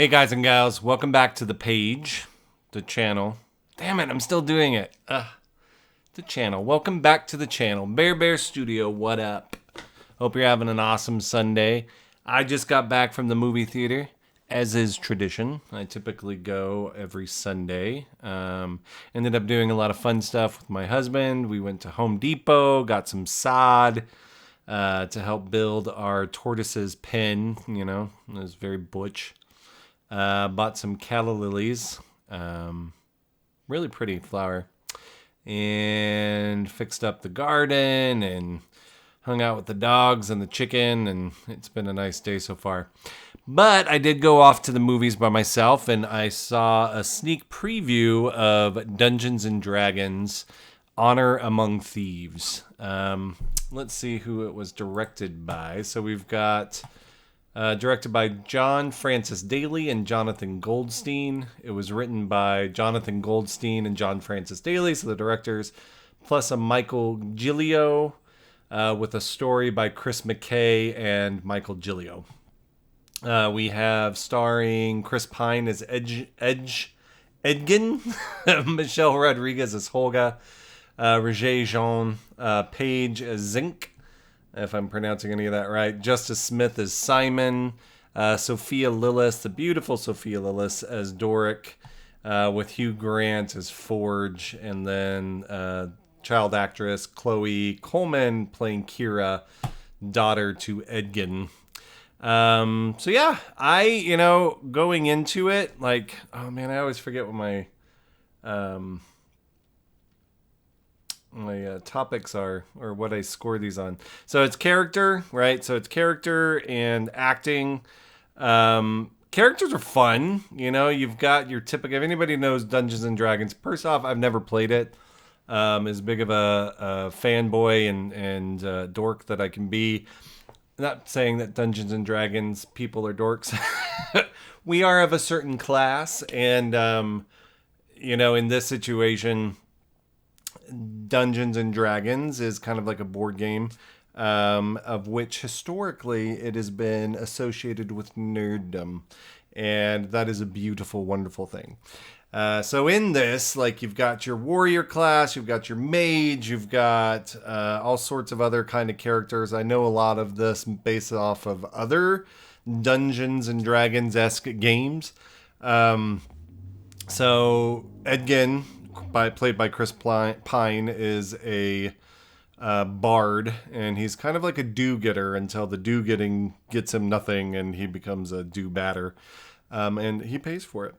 Hey guys and gals, welcome back to the page, the channel. Damn it, I'm still doing it. The channel. Welcome back to the channel. Bear Studio, what up? Hope you're having an awesome Sunday. I just got back from the movie theater, as is tradition. I typically go every Sunday. Ended up doing a lot of fun stuff with my husband. We went to Home Depot, got some sod to help build our tortoise's pen. You know, it was very butch. Bought some calla lilies, really pretty flower, and fixed up the garden and hung out with the dogs and the chicken, and it's been a nice day so far. But I did go off to the movies by myself, and I saw a sneak preview of Dungeons and Dragons Honor Among Thieves. Let's see who it was directed by. So we've got... directed by John Francis Daly and Jonathan Goldstein. It was written by Jonathan Goldstein and John Francis Daly, so the directors, plus a Michael Gillio, with a story by Chris McKay and Michael Gillio. We have starring Chris Pine as Edgin, Michelle Rodriguez as Holga, Roger Jean Page as Zinc, if I'm pronouncing any of that right. Justice Smith as Simon. Sophia Lillis, the beautiful Sophia Lillis as Doric, with Hugh Grant as Forge, and then child actress Chloe Coleman playing Kira, daughter to Edgin. So yeah, going into it, like, oh man, I always forget what my topics are, or what I score these on. So it's character, right? So it's character and acting. Characters are fun. You know, you've got your typical, if anybody knows Dungeons and Dragons, first off, I've never played it. As big of a fanboy and dork that I can be. Not saying that Dungeons and Dragons people are dorks. We are of a certain class, and in this situation, Dungeons and Dragons is kind of like a board game, of which historically it has been associated with nerddom, and that is a beautiful, wonderful thing. So in this, like, you've got your warrior class, you've got your mage, you've got all sorts of other kind of characters. I know a lot of this based off of other Dungeons and Dragons-esque games. So Edgin, played by Chris Pine, is a bard, and he's kind of like a do-getter until the do-getting gets him nothing, and he becomes a do-batter. And he pays for it.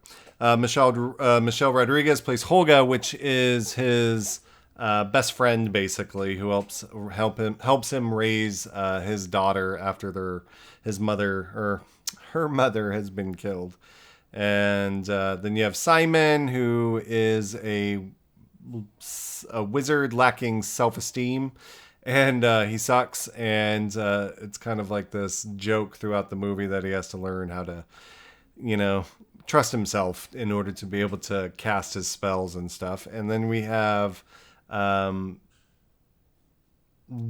Michelle Rodriguez plays Holga, which is his best friend, basically, who helps him raise his daughter after her mother has been killed. And then you have Simon, who is a wizard lacking self-esteem, and he sucks. And it's kind of like this joke throughout the movie that he has to learn how to, trust himself in order to be able to cast his spells and stuff. And then we have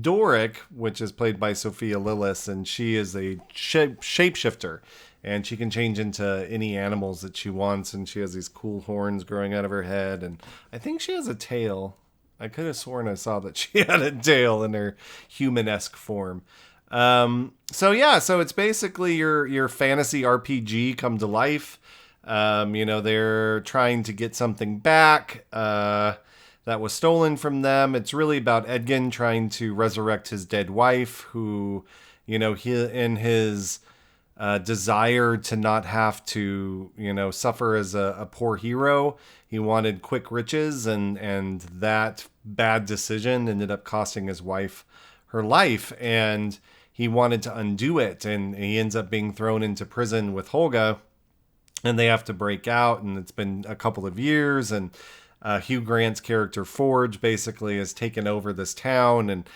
Doric, which is played by Sophia Lillis, and she is a shapeshifter. And she can change into any animals that she wants, and she has these cool horns growing out of her head, and I think she has a tail. I could have sworn I saw that she had a tail in her human-esque form. So it's basically your fantasy RPG come to life. They're trying to get something back that was stolen from them. It's really about Edgin trying to resurrect his dead wife, who, he in his desire to not have to, suffer as a poor hero. He wanted quick riches, and that bad decision ended up costing his wife her life, and he wanted to undo it, and he ends up being thrown into prison with Holga, and they have to break out, and it's been a couple of years, and Hugh Grant's character Forge basically has taken over this town, and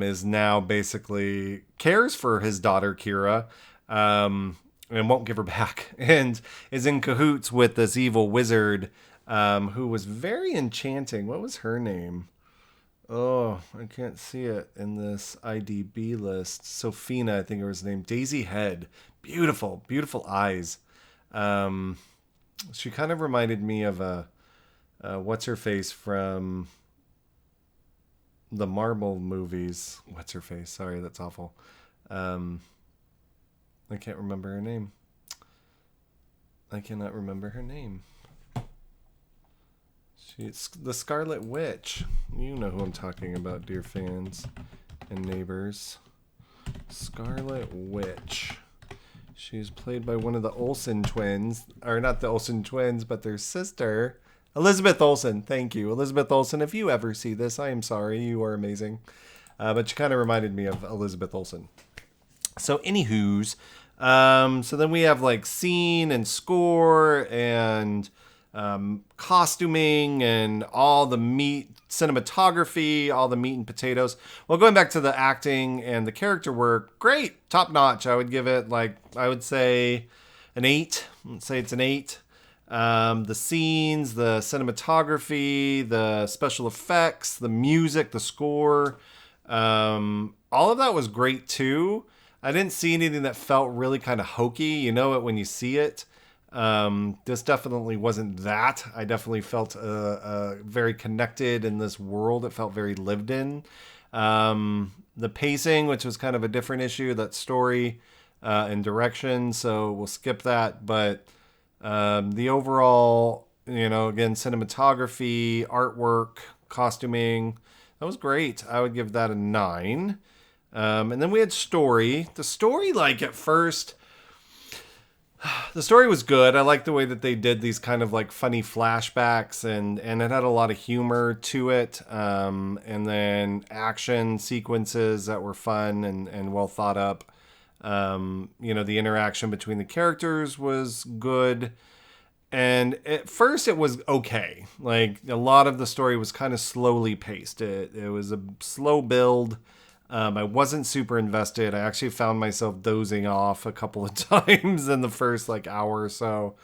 is now basically cares for his daughter Kira, and won't give her back, and is in cahoots with this evil wizard, who was very enchanting. What was her name? Oh, I can't see it in this IDB list. Sophina, I think it was named. Daisy Head. Beautiful, beautiful eyes. She kind of reminded me of a what's her face from the Marvel movies. What's her face? Sorry, that's awful. Um, I can't remember her name. I cannot remember her name. She's the Scarlet Witch. You know who I'm talking about, dear fans and neighbors. Scarlet Witch. She's played by one of the Olsen twins. Or not the Olsen twins, but their sister. Elizabeth Olsen. Thank you. Elizabeth Olsen, if you ever see this, I am sorry. You are amazing. But she kind of reminded me of Elizabeth Olsen. So, anywho's. So then we have like scene and score and costuming and all the meat, cinematography, all the meat and potatoes. Well, going back to the acting and the character work, great, top notch. I would give it I would say an 8. Let's say it's an 8. The scenes, the cinematography, the special effects, the music, the score, all of that was great too. I didn't see anything that felt really kind of hokey. You know it when you see it. This definitely wasn't that. I definitely felt very connected in this world. It felt very lived in. The pacing, which was kind of a different issue, that story and direction. So we'll skip that. But the overall, again, cinematography, artwork, costuming, that was great. I would give that a 9. And then we had story. The story, at first, the story was good. I liked the way that they did these kind of funny flashbacks, and it had a lot of humor to it. And then action sequences that were fun and well thought up. The interaction between the characters was good. And at first it was okay. A lot of the story was kind of slowly paced. It was a slow build. I wasn't super invested. I actually found myself dozing off a couple of times in the first hour or so.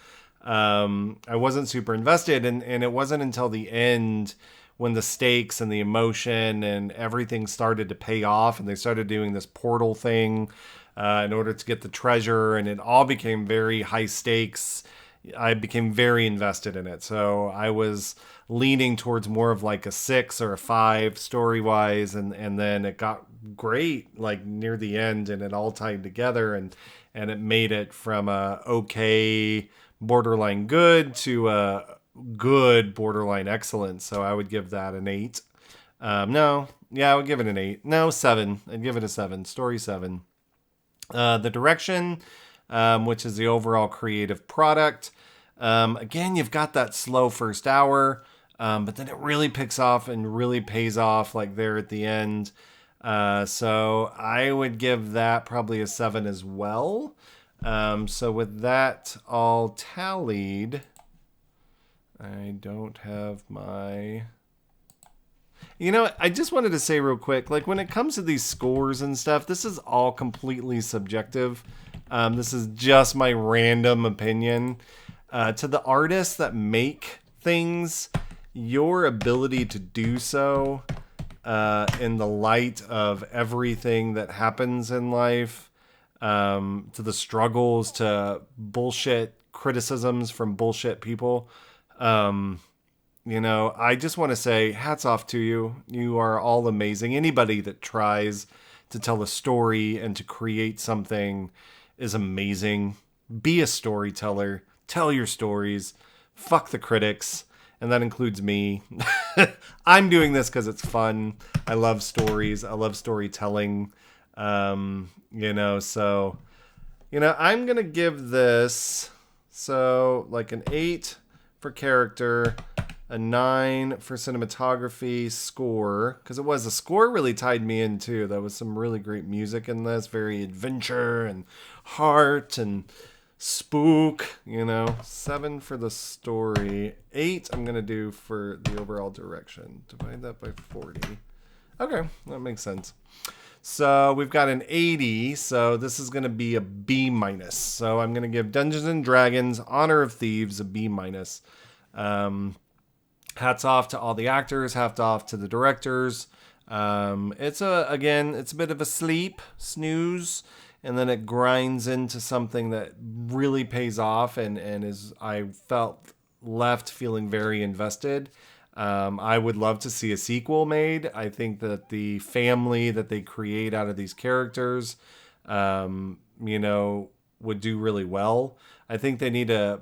I wasn't super invested, and it wasn't until the end when the stakes and the emotion and everything started to pay off, and they started doing this portal thing in order to get the treasure, and it all became very high stakes. I became very invested in it. So I was leaning towards more of a 6 or a 5 story-wise, and then it got great near the end, and it all tied together, and it made it from a okay borderline good to a good borderline excellent. So I would give that an 8. I would give it an 8. No, 7. I'd give it a 7. Story 7. The direction, which is the overall creative product. Again, you've got that slow first hour, but then it really picks off and really pays off there at the end. So I would give that probably a 7 as well. So with that all tallied, I don't have my... I just wanted to say real quick, when it comes to these scores and stuff, this is all completely subjective. This is just my random opinion. To the artists that make things, your ability to do so in the light of everything that happens in life, to the struggles, to bullshit criticisms from bullshit people, I just want to say hats off to you. You are all amazing. Anybody that tries to tell a story and to create something is amazing. Be a storyteller. Tell your stories. Fuck the critics. And that includes me. I'm doing this because it's fun. I love stories. I love storytelling. I'm going to give this, an 8 for character, a 9 for cinematography, score, because the score really tied me in too. There was some really great music in this, very adventure and heart and spook, 7 for the story, 8 I'm going to do for the overall direction. Divide that by 40. Okay, that makes sense. So we've got an 80, so this is going to be a B-. So I'm going to give Dungeons and Dragons Honor of Thieves a B-. Hats off to all the actors, hats off to the directors. It's a bit of a snooze. and then it grinds into something that really pays off and is, I felt, left feeling very invested. I would love to see a sequel made. I think that the family that they create out of these characters, would do really well. I think they need to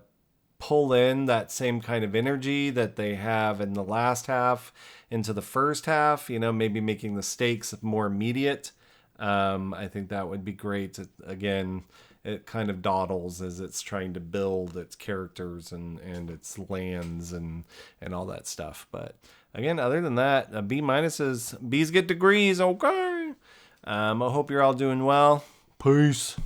pull in that same kind of energy that they have in the last half into the first half, maybe making the stakes more immediate. I think that would be great. Again, it kind of dawdles as it's trying to build its characters and its lands and all that stuff. But again, other than that, B minuses, B's get degrees. Okay. I hope you're all doing well. Peace.